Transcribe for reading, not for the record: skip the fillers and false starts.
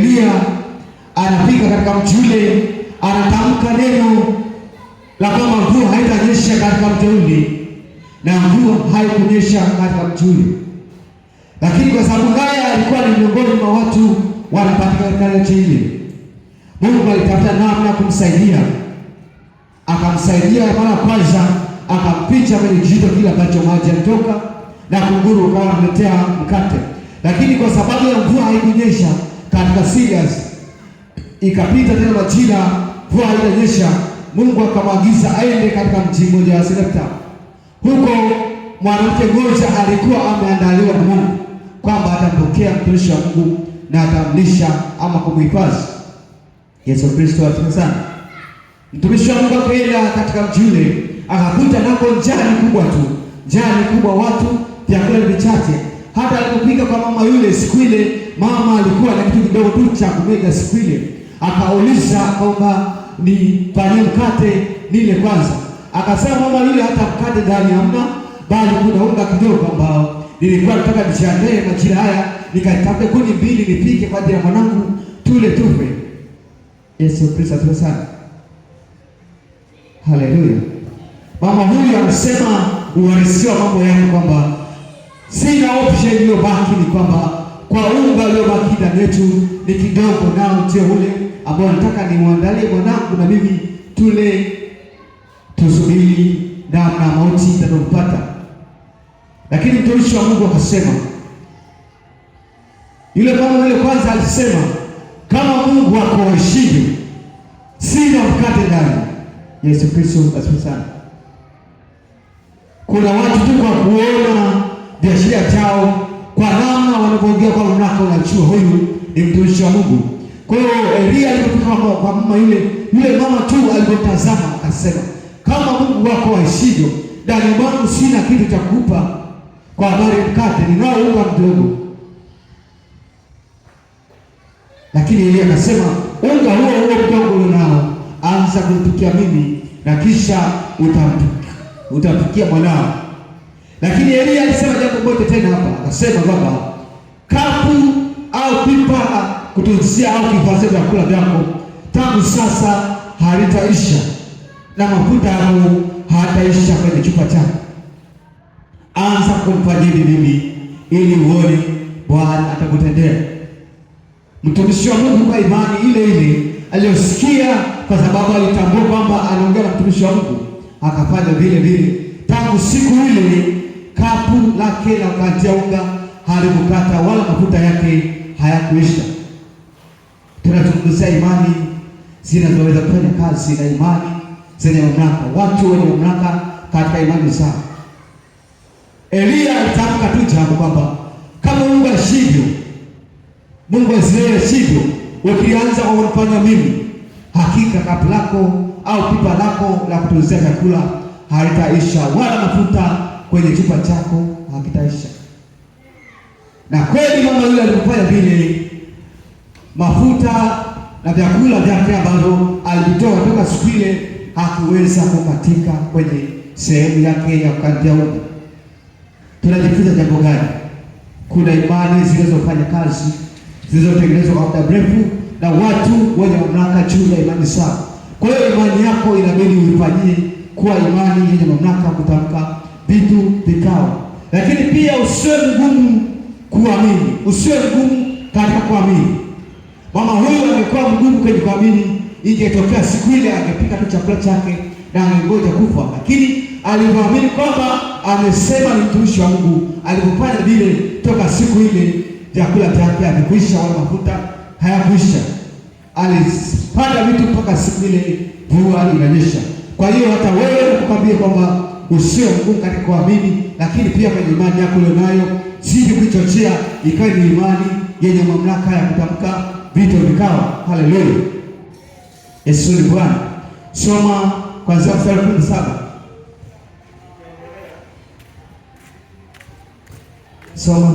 Elia anafika katika mji ule, anatamka neno la kwamba mvua haitanyesha katika mji ule, na mvua haikunyesha katika mji ule. Lakini kwa sababu naye alikuwa ni miongoni mwa watu wanapatikana katika nchi ile, Mungu alitafuta namna ya kumsaidia. Akamsaidia mara kwanza, akampicha kwenye kijito kile ambacho maji yanatoka, na kunguru ukawa analetea mkate. Lakini kwa sababu ya mvua haikunyesha katika Sirius, ikapita tena majira, mvua haijanyesha, Mungu akamwagiza aende katika mji mmoja wa Sarepta. Huko mwanamke mmoja alikuwa ameandaliwa na Mungu kwamba atampokea mtumishi wa Mungu na atamlisha ama kumhifadhi. Yesu Kristo asifiwe sana. Mtumishi wa Mungu akaenda katika mji ule, akakuta nako njaa kubwa tu, njaa kubwa, watu, vyakula vichache. Hata alipofika kwa mama yule siku ile, mama alikuwa na kitu kidogo tu cha kumega siku ile. Akauliza kwamba nifanyie mkate nile kwanza. Akasema mama yule, hata mkate ndani hamna, bali kuna unga kidogo ambao nilikuwa nataka nijiandae majira haya, nikatafute kuni mbili nipike kwa ajili ya mwanangu tule tufe. Yesu Kristo asifiwe sana. Haleluya. Mama huyu anasema uhalisia mambo yake kwamba sina option iliyobaki, ni kwamba kwa unga uliobaki ndani yetu ni kidogo, nao ndio ule ambao nataka nimwandalie mwanangu na mimi tule, tusubiri namna mauti itatupata. Lakini mtumishi wa Mungu akasema, yule mama yule kwanza alisema, kama Mungu akuheshimu, sina mkate ndani. Yesu Kristo asifiwe sana. Kuna watu tu kwa kuona biashara chao, kwa namna wanavyoongea kwa unako, unajua huyu ni mtumishi wa Mungu. Kwa hiyo Elia alipofika kwa mama yule mama tu alipotazama akasema, kama Mungu wako heshimu, ndani mwangu sina kitu cha kukupa kwa habari ya mkate, ninao unga mdogo. Lakini Elia akasema, unga huo mdogo unao, anza kunipikia mimi na kisha utapikia mwanao. Lakini Elia alisema jambo moja tena hapa, akasema kwamba kapu au pipa kutunzia au kifaa cha kula vyako tangu sasa halitaisha, na mafuta yako hataisha kwenye chupa chako. Anza kumfadhili mimi ili uone Bwana atakutendea. Mtumishi wa Mungu kwa imani ile ile aliyosikia, kwa sababu alitambua kwamba anaongea na mtumishi wa Mungu, akafanya vile vile. Tangu siku ile kapu lake la kukatia unga halikukata, wala mafuta yake hayakuisha. Tunazungumzia imani zinazoweza kufanya kazi na imani zenye mamlaka, watu wenye mamlaka katika imani zao. Elia alitamka tu jambo kwamba kama Mungu ashivyo, Mungu asiyeshivyo, ukianza kwa kunifanya mimi, hakika kapu lako au pipa lako la kutunzia chakula halitaisha, wala mafuta kwenye chupa chako hakitaisha. Na kweli mama yule alifanya vile, mafuta na vyakula vyake ambavyo alitoa kutoka siku ile hakuweza kukatika kwenye sehemu yake ya kukandia unga. Tunajifunza jambo gani? Kuna imani zilizofanya kazi, zilizotengenezwa kwa muda mrefu na watu wenye mamlaka juu ya imani zao. Kwa hiyo imani yako inabidi uifanyie kuwa imani yenye mamlaka kutamka vitu vikao. Lakini pia usiwe mgumu kuamini, usiwe mgumu katika kuamini. Mama huyu alikuwa mgumu kwenye kuamini, ingetokea siku ile angepika tu chakula chake na angengoja kufa. Lakini alivyoamini kwamba amesema ni mtumishi wa Mungu, alipofanya vile, toka siku ile vyakula vyake havikwisha wala mafuta hayakwisha. Alipanda vitu mpaka siku ile mvua inanyesha. Kwa hiyo hata wewe kukwambia kwamba usiwe mgumu katika kuamini, lakini pia kwenye imani yako ulionayo zidi kuchochea ikawa ni imani yenye mamlaka ya kutamka vitu vikao. Haleluya. Yesu ni Bwana. Soma kuanzia mstari wa 17. Soma